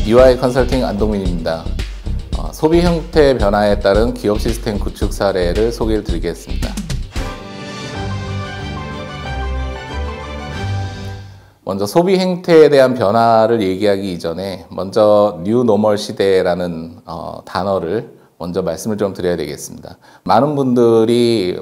EY 컨설팅 안동민입니다. 소비 형태 변화에 따른 기업 시스템 구축 사례를 소개해 드리겠습니다. 먼저 소비 행태에 대한 변화를 얘기하기 이전에 먼저 뉴 노멀 시대라는 단어를 먼저 말씀을 좀 드려야 되겠습니다. 많은 분들이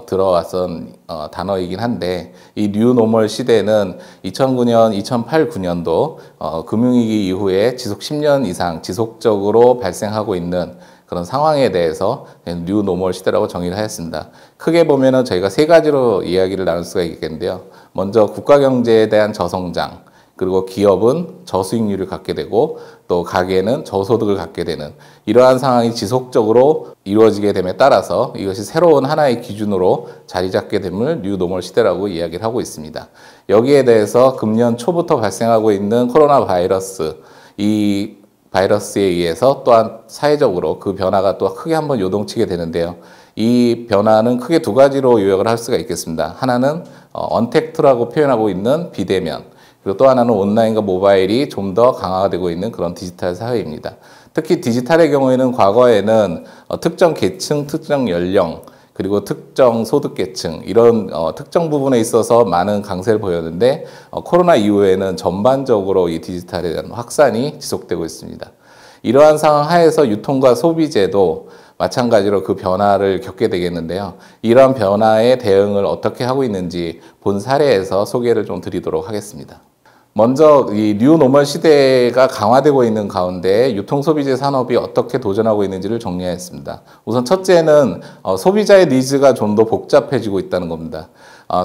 들어왔던 단어이긴 한데 이 뉴 노멀 시대는 2009년, 2008, 9년도 금융위기 이후에 지속 10년 이상 지속적으로 발생하고 있는 그런 상황에 대해서 뉴 노멀 시대라고 정의를 하였습니다. 크게 보면은 저희가 세 가지로 이야기를 나눌 수가 있겠는데요. 먼저 국가 경제에 대한 저성장, 그리고 기업은 저수익률을 갖게 되고 또 가게는 저소득을 갖게 되는 이러한 상황이 지속적으로 이루어지게 됨에 따라서 이것이 새로운 하나의 기준으로 자리 잡게 됨을 뉴 노멀 시대라고 이야기를 하고 있습니다. 여기에 대해서 금년 초부터 발생하고 있는 코로나 바이러스, 이 바이러스에 의해서 또한 사회적으로 그 변화가 또 크게 한번 요동치게 되는데요. 이 변화는 크게 두 가지로 요약을 할 수가 있겠습니다. 하나는 언택트라고 표현하고 있는 비대면, 그리고 또 하나는 온라인과 모바일이 좀 더 강화가 되고 있는 그런 디지털 사회입니다. 특히 디지털의 경우에는 과거에는 특정 계층, 특정 연령, 그리고 특정 소득계층 이런 특정 부분에 있어서 많은 강세를 보였는데 코로나 이후에는 전반적으로 이 디지털에 대한 확산이 지속되고 있습니다. 이러한 상황 하에서 유통과 소비재도 마찬가지로 그 변화를 겪게 되겠는데요. 이러한 변화에 대응을 어떻게 하고 있는지 본 사례에서 소개를 좀 드리도록 하겠습니다. 먼저 이 뉴 노멀 시대가 강화되고 있는 가운데 유통소비재 산업이 어떻게 도전하고 있는지를 정리하였습니다. 우선 첫째는 소비자의 니즈가 좀 더 복잡해지고 있다는 겁니다.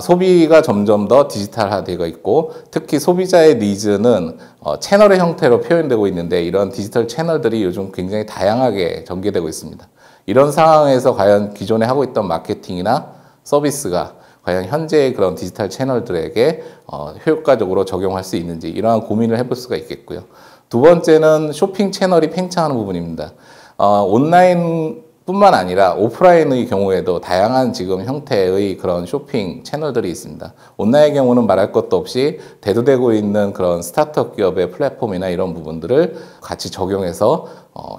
소비가 점점 더 디지털화되어 있고 특히 소비자의 니즈는 채널의 형태로 표현되고 있는데 이런 디지털 채널들이 요즘 굉장히 다양하게 전개되고 있습니다. 이런 상황에서 과연 기존에 하고 있던 마케팅이나 서비스가 과연 현재의 그런 디지털 채널들에게 효과적으로 적용할 수 있는지 이러한 고민을 해볼 수가 있겠고요. 두 번째는 쇼핑 채널이 팽창하는 부분입니다. 온라인뿐만 아니라 오프라인의 경우에도 다양한 지금 형태의 그런 쇼핑 채널들이 있습니다. 온라인의 경우는 말할 것도 없이 대두되고 있는 그런 스타트업 기업의 플랫폼이나 이런 부분들을 같이 적용해서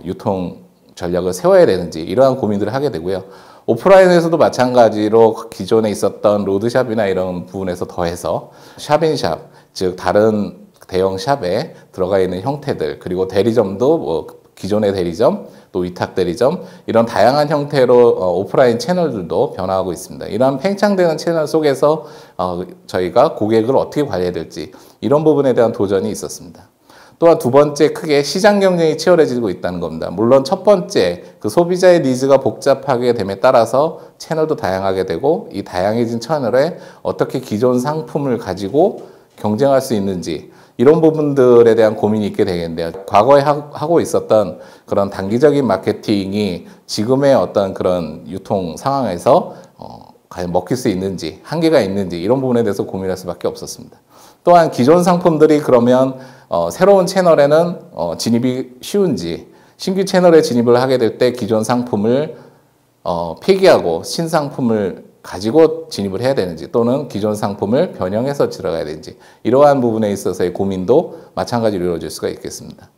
유통 전략을 세워야 되는지 이러한 고민들을 하게 되고요. 오프라인에서도 마찬가지로 기존에 있었던 로드샵이나 이런 부분에서 더해서 샵인샵, 즉 다른 대형 샵에 들어가 있는 형태들, 그리고 대리점도 기존의 대리점, 또 위탁 대리점 이런 다양한 형태로 오프라인 채널들도 변화하고 있습니다. 이러한 팽창되는 채널 속에서 저희가 고객을 어떻게 관리해야 될지 이런 부분에 대한 도전이 있었습니다. 또한 두 번째 크게 시장 경쟁이 치열해지고 있다는 겁니다. 물론 첫 번째 그 소비자의 니즈가 복잡하게 됨에 따라서 채널도 다양하게 되고 이 다양해진 채널에 어떻게 기존 상품을 가지고 경쟁할 수 있는지 이런 부분들에 대한 고민이 있게 되겠는데요. 과거에 하고 있었던 그런 단기적인 마케팅이 지금의 어떤 그런 유통 상황에서 과연 먹힐 수 있는지 한계가 있는지 이런 부분에 대해서 고민할 수밖에 없었습니다. 또한 기존 상품들이 그러면 새로운 채널에는 진입이 쉬운지 신규 채널에 진입을 하게 될 때 기존 상품을 폐기하고 신상품을 가지고 진입을 해야 되는지 또는 기존 상품을 변형해서 들어가야 되는지 이러한 부분에 있어서의 고민도 마찬가지로 이루어질 수가 있겠습니다.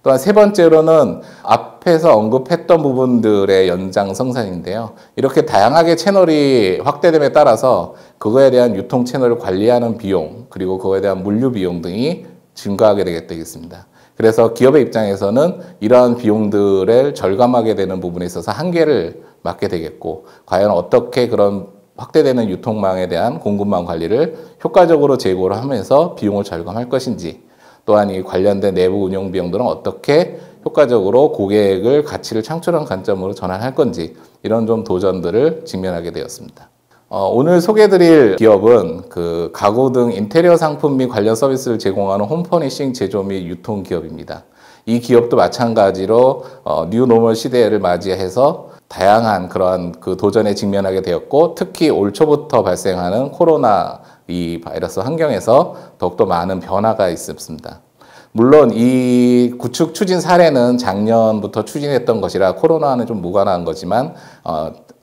또한 세 번째로는 앞에서 언급했던 부분들의 연장성산인데요. 이렇게 다양하게 채널이 확대됨에 따라서 그거에 대한 유통 채널을 관리하는 비용 그리고 그거에 대한 물류 비용 등이 증가하게 되겠습니다. 그래서 기업의 입장에서는 이러한 비용들을 절감하게 되는 부분에 있어서 한계를 맞게 되겠고 과연 어떻게 그런 확대되는 유통망에 대한 공급망 관리를 효과적으로 제고를 하면서 비용을 절감할 것인지 또한 이 관련된 내부 운영 비용들은 어떻게 효과적으로 고객을 가치를 창출하는 관점으로 전환할 건지 이런 좀 도전들을 직면하게 되었습니다. 오늘 소개해드릴 기업은 그 가구 등 인테리어 상품 및 관련 서비스를 제공하는 홈퍼니싱 제조 및 유통 기업입니다. 이 기업도 마찬가지로 뉴 노멀 시대를 맞이해서 다양한 그러한 그 도전에 직면하게 되었고 특히 올 초부터 발생하는 코로나 이 바이러스 환경에서 더욱더 많은 변화가 있었습니다. 물론 이 구축 추진 사례는 작년부터 추진했던 것이라 코로나와는 좀 무관한 거지만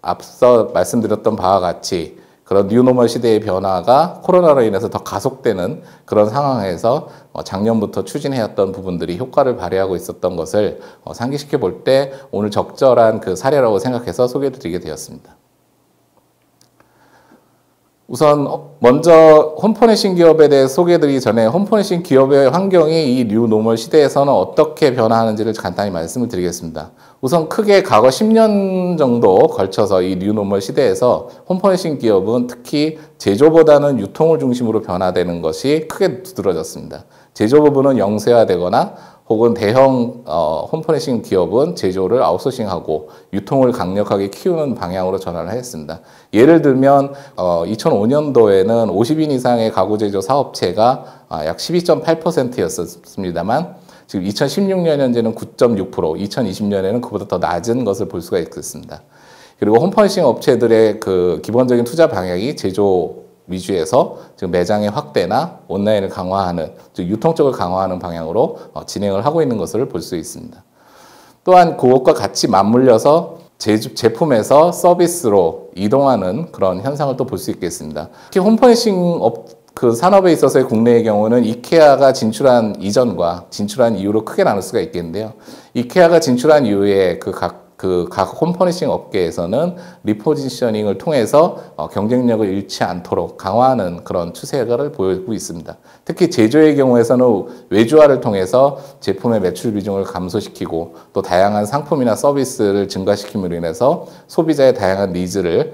앞서 말씀드렸던 바와 같이 그런 뉴노멀 시대의 변화가 코로나로 인해서 더 가속되는 그런 상황에서 작년부터 추진해왔던 부분들이 효과를 발휘하고 있었던 것을 상기시켜 볼 때 오늘 적절한 그 사례라고 생각해서 소개해드리게 되었습니다. 우선 먼저 홈퍼니싱 기업에 대해 소개해드리기 전에 홈퍼니싱 기업의 환경이 이 뉴노멀 시대에서는 어떻게 변화하는지를 간단히 말씀을 드리겠습니다. 우선 크게 과거 10년 정도 걸쳐서 이 뉴노멀 시대에서 홈퍼니싱 기업은 특히 제조보다는 유통을 중심으로 변화되는 것이 크게 두드러졌습니다. 제조 부분은 영세화되거나 혹은 대형 홈퍼니싱 기업은 제조를 아웃소싱하고 유통을 강력하게 키우는 방향으로 전환을 했습니다. 예를 들면 2005년도에는 50인 이상의 가구 제조 사업체가 약 12.8%였습니다만 지금 2016년 현재는 9.6%, 2020년에는 그보다 더 낮은 것을 볼 수가 있겠습니다. 그리고 홈퍼니싱 업체들의 그 기본적인 투자 방향이 제조 위주에서 지금 매장의 확대나 온라인을 강화하는, 즉 유통 쪽을 강화하는 방향으로 진행을 하고 있는 것을 볼 수 있습니다. 또한 그것과 같이 맞물려서 제품에서 서비스로 이동하는 그런 현상을 또 볼 수 있겠습니다. 특히 홈퍼니싱 그 산업에 있어서의 국내의 경우는 이케아가 진출한 이전과 진출한 이후로 크게 나눌 수가 있겠는데요. 이케아가 진출한 이후에 각 홈퍼니싱 업계에서는 리포지셔닝을 통해서 경쟁력을 잃지 않도록 강화하는 그런 추세를 보이고 있습니다. 특히 제조의 경우에서는 외주화를 통해서 제품의 매출 비중을 감소시키고 또 다양한 상품이나 서비스를 증가시킴으로 인해서 소비자의 다양한 니즈를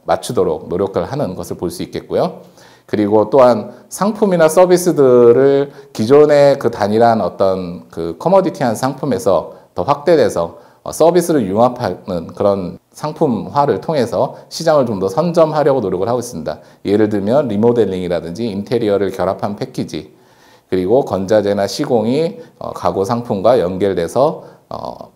맞추도록 노력을 하는 것을 볼 수 있겠고요. 그리고 또한 상품이나 서비스들을 기존의 그 단일한 어떤 그 커머디티한 상품에서 더 확대돼서 서비스를 융합하는 그런 상품화를 통해서 시장을 좀 더 선점하려고 노력을 하고 있습니다. 예를 들면 리모델링이라든지 인테리어를 결합한 패키지, 그리고 건자재나 시공이 가구 상품과 연결돼서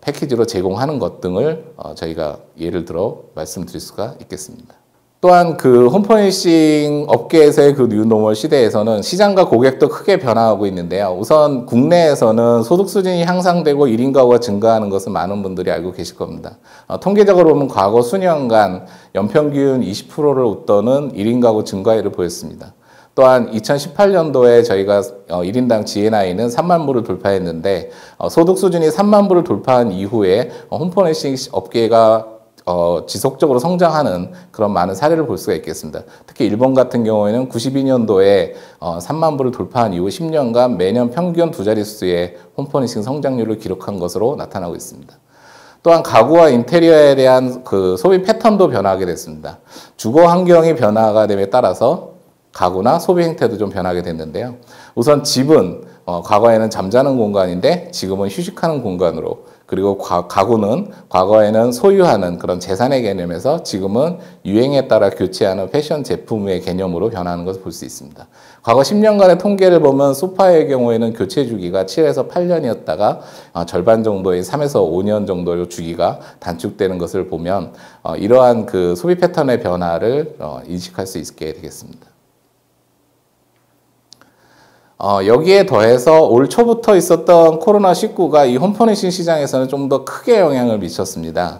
패키지로 제공하는 것 등을 저희가 예를 들어 말씀드릴 수가 있겠습니다. 또한 그 홈퍼니싱 업계에서의 그 뉴노멀 시대에서는 시장과 고객도 크게 변화하고 있는데요. 우선 국내에서는 소득 수준이 향상되고 1인 가구가 증가하는 것은 많은 분들이 알고 계실 겁니다. 통계적으로 보면 과거 수년간 연평균 20%를 웃도는 1인 가구 증가율을 보였습니다. 또한 2018년도에 저희가 1인당 GNI는 3만 부를 돌파했는데 소득 수준이 3만 부를 돌파한 이후에 홈퍼니싱 업계가 지속적으로 성장하는 그런 많은 사례를 볼 수가 있겠습니다. 특히 일본 같은 경우에는 92년도에 3만 부를 돌파한 이후 10년간 매년 평균 두 자릿수의 홈퍼니싱 성장률을 기록한 것으로 나타나고 있습니다. 또한 가구와 인테리어에 대한 그 소비 패턴도 변화하게 됐습니다. 주거 환경이 변화가 됨에 따라서 가구나 소비 행태도 좀 변하게 됐는데요. 우선 집은 과거에는 잠자는 공간인데 지금은 휴식하는 공간으로, 그리고 가구는 과거에는 소유하는 그런 재산의 개념에서 지금은 유행에 따라 교체하는 패션 제품의 개념으로 변하는 것을 볼 수 있습니다. 과거 10년간의 통계를 보면 소파의 경우에는 교체 주기가 7에서 8년이었다가 절반 정도의 3에서 5년 정도의 주기가 단축되는 것을 보면 이러한 그 소비 패턴의 변화를 인식할 수 있게 되겠습니다. 여기에 더해서 올 초부터 있었던 코로나19가 이 홈퍼니싱 시장에서는 좀 더 크게 영향을 미쳤습니다.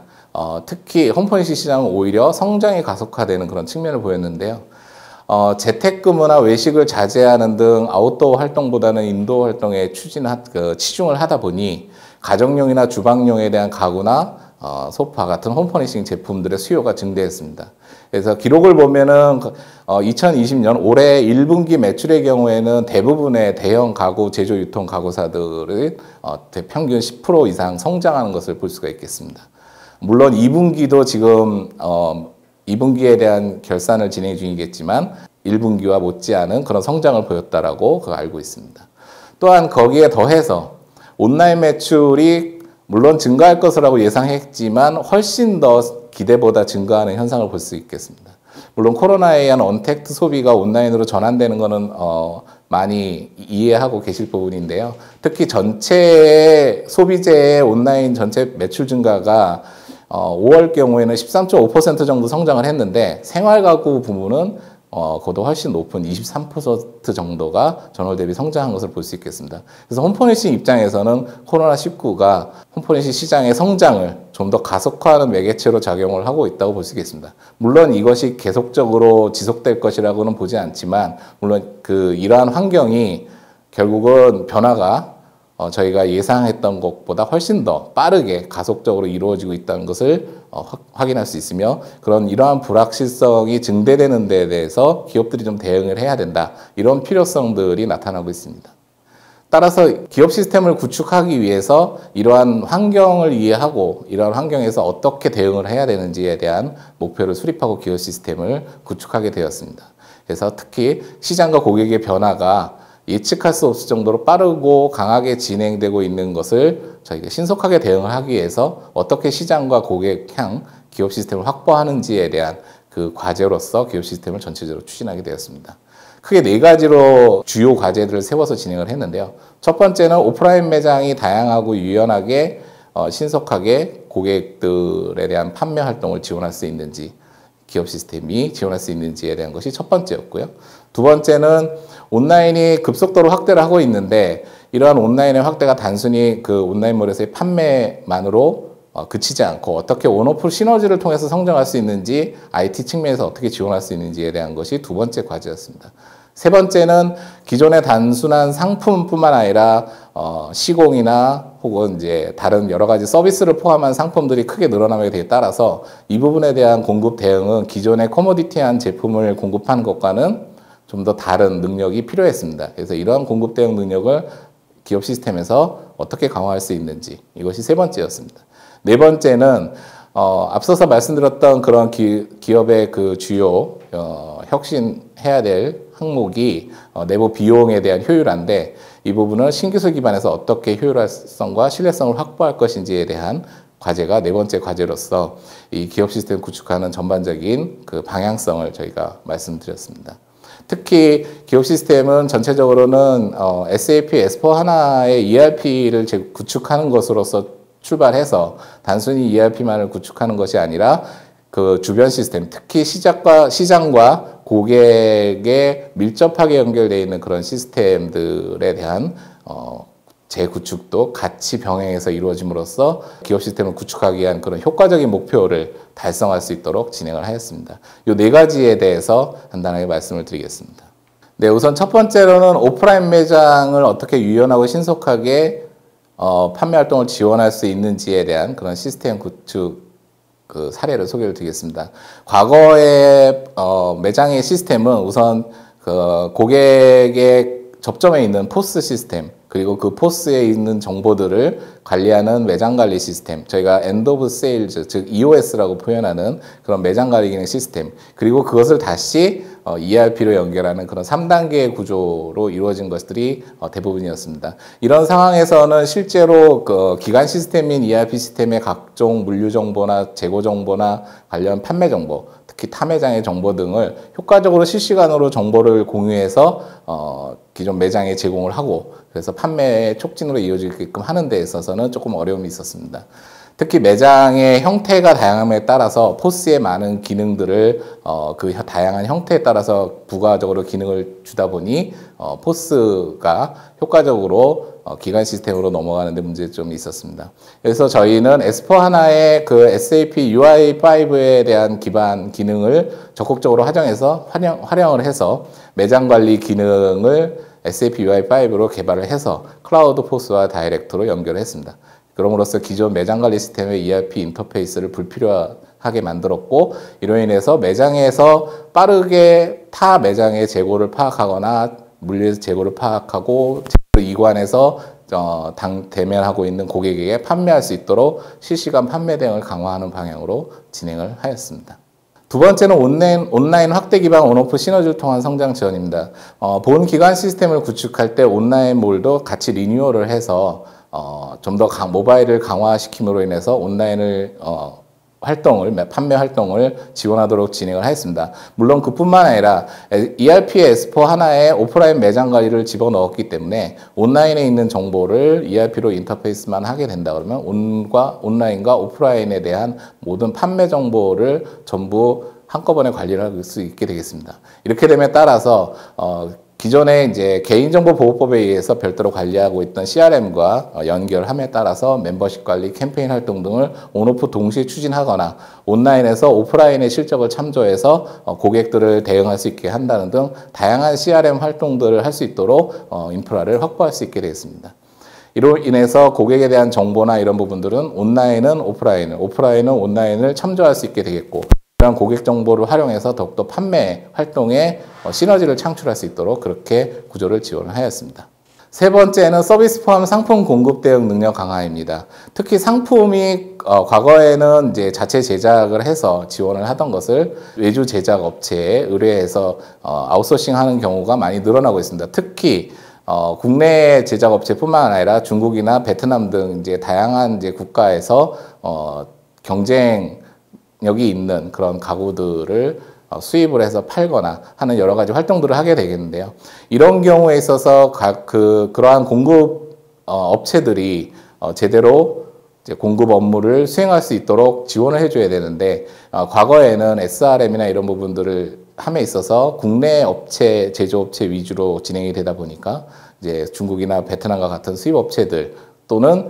특히 홈퍼니싱 시장은 오히려 성장이 가속화되는 그런 측면을 보였는데요. 재택근무나 외식을 자제하는 등 아웃도어 활동보다는 인도어 활동에 치중을 하다 보니 가정용이나 주방용에 대한 가구나 소파 같은 홈퍼니싱 제품들의 수요가 증대했습니다. 그래서 기록을 보면은 2020년 올해 1분기 매출의 경우에는 대부분의 대형 가구 제조 유통 가구사들이 평균 10% 이상 성장하는 것을 볼 수가 있겠습니다. 물론 2분기도 지금 2분기에 대한 결산을 진행 중이겠지만 1분기와 못지않은 그런 성장을 보였다라고 알고 있습니다. 또한 거기에 더해서 온라인 매출이 물론 증가할 것이라고 예상했지만 훨씬 더 기대보다 증가하는 현상을 볼 수 있겠습니다. 물론 코로나에 의한 언택트 소비가 온라인으로 전환되는 것은 많이 이해하고 계실 부분인데요. 특히 전체 소비재의 온라인 전체 매출 증가가 5월 경우에는 13.5% 정도 성장을 했는데 생활가구 부문은 그보다 훨씬 높은 23% 정도가 전월 대비 성장한 것을 볼 수 있겠습니다. 그래서 홈퍼니싱 입장에서는 코로나19가 홈퍼니싱 시장의 성장을 좀 더 가속화하는 매개체로 작용을 하고 있다고 볼 수 있겠습니다. 물론 이것이 계속적으로 지속될 것이라고는 보지 않지만, 물론 이러한 환경이 결국은 변화가 저희가 예상했던 것보다 훨씬 더 빠르게 가속적으로 이루어지고 있다는 것을 확인할 수 있으며, 이러한 불확실성이 증대되는 데에 대해서 기업들이 좀 대응을 해야 된다, 이런 필요성들이 나타나고 있습니다. 따라서 기업 시스템을 구축하기 위해서 이러한 환경을 이해하고 이러한 환경에서 어떻게 대응을 해야 되는지에 대한 목표를 수립하고 기업 시스템을 구축하게 되었습니다. 그래서 특히 시장과 고객의 변화가 예측할 수 없을 정도로 빠르고 강하게 진행되고 있는 것을 저희가 신속하게 대응을 하기 위해서 어떻게 시장과 고객 향 기업 시스템을 확보하는지에 대한 그 과제로서 기업 시스템을 전체적으로 추진하게 되었습니다. 크게 4가지로 주요 과제들을 세워서 진행을 했는데요. 첫 번째는 오프라인 매장이 다양하고 유연하게 신속하게 고객들에 대한 판매 활동을 지원할 수 있는지, 기업 시스템이 지원할 수 있는지에 대한 것이 첫 번째였고요. 두 번째는 온라인이 급속도로 확대를 하고 있는데, 이러한 온라인의 확대가 단순히 그 온라인몰에서의 판매만으로 그치지 않고 어떻게 온오프 시너지를 통해서 성장할 수 있는지, IT 측면에서 어떻게 지원할 수 있는지에 대한 것이 두 번째 과제였습니다. 세 번째는 기존의 단순한 상품뿐만 아니라 시공이나 혹은 이제 다른 여러 가지 서비스를 포함한 상품들이 크게 늘어나게 돼 따라서 이 부분에 대한 공급 대응은 기존의 커머디티한 제품을 공급하는 것과는 좀 더 다른 능력이 필요했습니다. 그래서 이러한 공급 대응 능력을 기업 시스템에서 어떻게 강화할 수 있는지, 이것이 세 번째였습니다. 네 번째는 앞서서 말씀드렸던 그런 기업의 그 주요 혁신해야 될 항목이 내부 비용에 대한 효율화인데, 이 부분을 신기술 기반에서 어떻게 효율성과 신뢰성을 확보할 것인지에 대한 과제가 네 번째 과제로서 이 기업 시스템 구축하는 전반적인 그 방향성을 저희가 말씀드렸습니다. 특히 기업 시스템은 전체적으로는 SAP S/4HANA의 ERP를 구축하는 것으로서 출발해서 단순히 ERP만을 구축하는 것이 아니라 그 주변 시스템, 특히 시장과 고객에 밀접하게 연결되어 있는 그런 시스템들에 대한 재구축도 같이 병행해서 이루어짐으로써 기업 시스템을 구축하기 위한 그런 효과적인 목표를 달성할 수 있도록 진행을 하였습니다. 이 네 가지에 대해서 간단하게 말씀을 드리겠습니다. 네, 우선 첫 번째로는 오프라인 매장을 어떻게 유연하고 신속하게 판매 활동을 지원할 수 있는지에 대한 그런 시스템 구축 그 사례를 소개를 드리겠습니다. 과거의 매장의 시스템은 우선 그 고객의 접점에 있는 포스 시스템, 그리고 그 포스에 있는 정보들을 관리하는 매장 관리 시스템, 저희가 엔드 오브 세일즈, 즉 EOS라고 표현하는 그런 매장 관리 기능 시스템, 그리고 그것을 다시 ERP로 연결하는 그런 3단계의 구조로 이루어진 것들이 대부분이었습니다. 이런 상황에서는 실제로 그 기간 시스템인 ERP 시스템의 각종 물류 정보나 재고 정보나 관련 판매 정보, 특히 타매장의 정보 등을 효과적으로 실시간으로 정보를 공유해서 기존 매장에 제공을 하고, 그래서 판매 촉진으로 이어지게끔 하는 데 있어서는 조금 어려움이 있었습니다. 특히 매장의 형태가 다양함에 따라서 포스의 많은 기능들을 그 다양한 형태에 따라서 부가적으로 기능을 주다 보니 포스가 효과적으로 기간 시스템으로 넘어가는 데 문제점이 있었습니다. 그래서 저희는 S/4HANA의 그 SAP UI5에 대한 기반 기능을 적극적으로 활용을 해서 매장 관리 기능을 SAP UI5로 개발을 해서 클라우드 포스와 다이렉트로 연결을 했습니다. 그럼으로써 기존 매장 관리 시스템의 ERP 인터페이스를 불필요하게 만들었고, 이로 인해서 매장에서 빠르게 타 매장의 재고를 파악하거나 물류에서 재고를 파악하고 재고를 이관해서 대면하고 있는 고객에게 판매할 수 있도록 실시간 판매 대응을 강화하는 방향으로 진행을 하였습니다. 두 번째는 온라인 확대 기반 온오프 시너지를 통한 성장 지원입니다. 본 기관 시스템을 구축할 때 온라인몰도 같이 리뉴얼을 해서 좀 더 모바일을 강화시킴으로 인해서 온라인을 판매 활동을 지원하도록 진행을 하였습니다. 물론 그뿐만 아니라 ERP S4 하나에 오프라인 매장 관리를 집어넣었기 때문에 온라인에 있는 정보를 ERP로 인터페이스만 하게 된다 그러면 온라인과 오프라인에 대한 모든 판매 정보를 전부 한꺼번에 관리를 할 수 있게 되겠습니다. 이렇게 됨에 따라서 기존에 이제 개인정보보호법에 의해서 별도로 관리하고 있던 CRM과 연결함에 따라서 멤버십 관리, 캠페인 활동 등을 온오프 동시에 추진하거나 온라인에서 오프라인의 실적을 참조해서 고객들을 대응할 수 있게 한다는 등 다양한 CRM 활동들을 할 수 있도록 인프라를 확보할 수 있게 되겠습니다. 이로 인해서 고객에 대한 정보나 이런 부분들은 온라인은 오프라인을, 오프라인은 온라인을 참조할 수 있게 되겠고 이런 고객 정보를 활용해서 더욱더 판매 활동에 시너지를 창출할 수 있도록 그렇게 구조를 지원을 하였습니다. 세 번째는 서비스 포함 상품 공급 대응 능력 강화입니다. 특히 상품이 과거에는 이제 자체 제작을 해서 지원을 하던 것을 외주 제작 업체에 의뢰해서 아웃소싱 하는 경우가 많이 늘어나고 있습니다. 특히 국내 제작 업체뿐만 아니라 중국이나 베트남 등 이제 다양한 이제 국가에서 경쟁력이 있는 그런 가구들을 수입을 해서 팔거나 하는 여러 가지 활동들을 하게 되겠는데요. 이런 경우에 있어서 그러한 공급 업체들이 제대로 이제 공급 업무를 수행할 수 있도록 지원을 해줘야 되는데 과거에는 SRM이나 이런 부분들을 함에 있어서 국내 업체, 제조업체 위주로 진행이 되다 보니까 이제 중국이나 베트남과 같은 수입 업체들 또는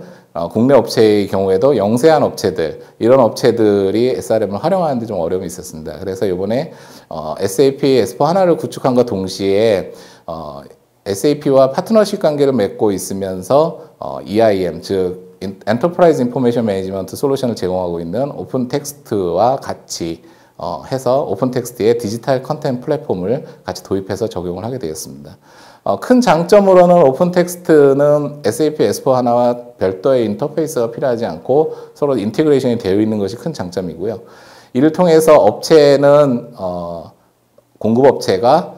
국내 업체의 경우에도 영세한 업체들, 이런 업체들이 SRM을 활용하는 데 좀 어려움이 있었습니다. 그래서 이번에 SAP S4 하나를 구축함과 동시에 SAP와 파트너십 관계를 맺고 있으면서 EIM, 즉 엔터프라이즈 인포메이션 매니지먼트 솔루션을 제공하고 있는 오픈텍스트와 같이 해서 오픈텍스트의 디지털 컨텐츠 플랫폼을 같이 도입해서 적용을 하게 되었습니다. 큰 장점으로는 오픈텍스트는 SAP S4 하나와 별도의 인터페이스가 필요하지 않고 서로 인테그레이션이 되어 있는 것이 큰 장점이고요. 이를 통해서 업체는 공급업체가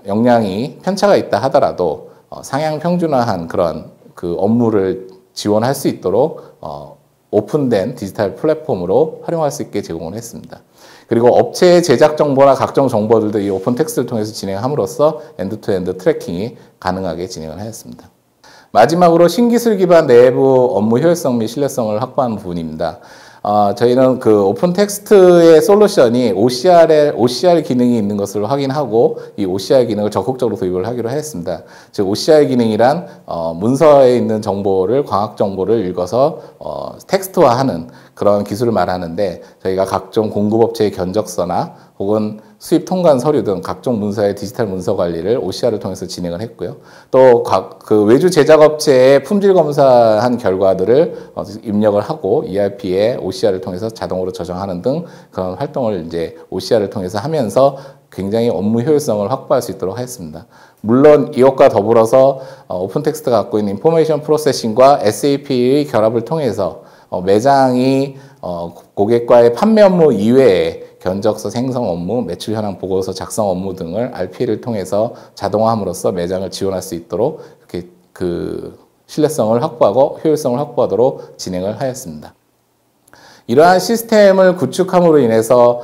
역량이 편차가 있다 하더라도 상향 평준화한 그런 그 업무를 지원할 수 있도록 오픈된 디지털 플랫폼으로 활용할 수 있게 제공을 했습니다. 그리고 업체의 제작 정보나 각종 정보들도 이 오픈 텍스트를 통해서 진행함으로써 엔드투엔드 트래킹이 가능하게 진행을 하였습니다. 마지막으로 신기술 기반 내부 업무 효율성 및 신뢰성을 확보하는 부분입니다. 저희는 그 오픈 텍스트의 솔루션이 OCR 기능이 있는 것을 확인하고 이 OCR 기능을 적극적으로 도입을 하기로 했습니다. 즉 OCR 기능이란 문서에 있는 정보를 광학 정보를 읽어서 텍스트화하는 그런 기술을 말하는데 저희가 각종 공급업체의 견적서나 혹은 수입 통관 서류 등 각종 문서의 디지털 문서 관리를 OCR을 통해서 진행을 했고요. 또 그 외주 제작업체의 품질 검사한 결과들을 입력을 하고 ERP에 OCR을 통해서 자동으로 저장하는 등 그런 활동을 이제 OCR을 통해서 하면서 굉장히 업무 효율성을 확보할 수 있도록 하였습니다. 물론 이것과 더불어서 오픈텍스트가 갖고 있는 인포메이션 프로세싱과 SAP의 결합을 통해서 매장이 고객과의 판매 업무 이외에 견적서 생성 업무, 매출 현황 보고서 작성 업무 등을 RPA를 통해서 자동화함으로써 매장을 지원할 수 있도록 이렇게 그 신뢰성을 확보하고 효율성을 확보하도록 진행을 하였습니다. 이러한 시스템을 구축함으로 인해서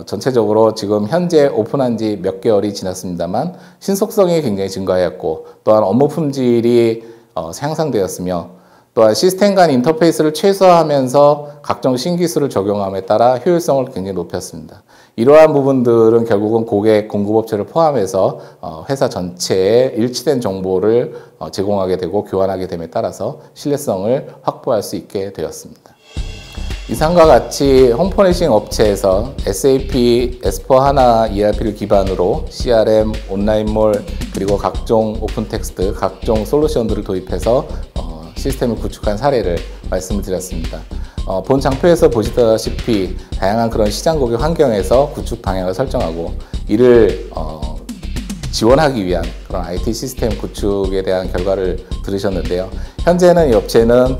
전체적으로 지금 현재 오픈한 지 몇 개월이 지났습니다만 신속성이 굉장히 증가하였고 또한 업무 품질이 향상되었으며 또한 시스템 간 인터페이스를 최소화하면서 각종 신기술을 적용함에 따라 효율성을 굉장히 높였습니다. 이러한 부분들은 결국은 고객, 공급업체를 포함해서 회사 전체에 일치된 정보를 제공하게 되고 교환하게 됨에 따라서 신뢰성을 확보할 수 있게 되었습니다. 이상과 같이 홈퍼니싱 업체에서 SAP S4 하나 ERP를 기반으로 CRM, 온라인몰, 그리고 각종 오픈텍스트, 각종 솔루션들을 도입해서 시스템을 구축한 사례를 말씀을 드렸습니다. 본 장표에서 보시다시피 다양한 그런 시장 고객 환경에서 구축 방향을 설정하고 이를 지원하기 위한 그런 IT 시스템 구축에 대한 결과를 들으셨는데요. 현재는 이 업체는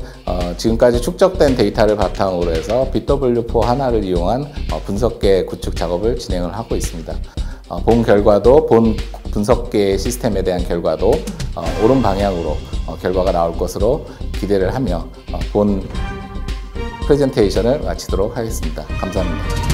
지금까지 축적된 데이터를 바탕으로 해서 BW4 하나를 이용한 분석계 구축 작업을 진행을 하고 있습니다. 본 결과도 본 분석계 시스템에 대한 결과도 옳은 방향으로 결과가 나올 것으로 기대를 하며 본 프레젠테이션을 마치도록 하겠습니다. 감사합니다.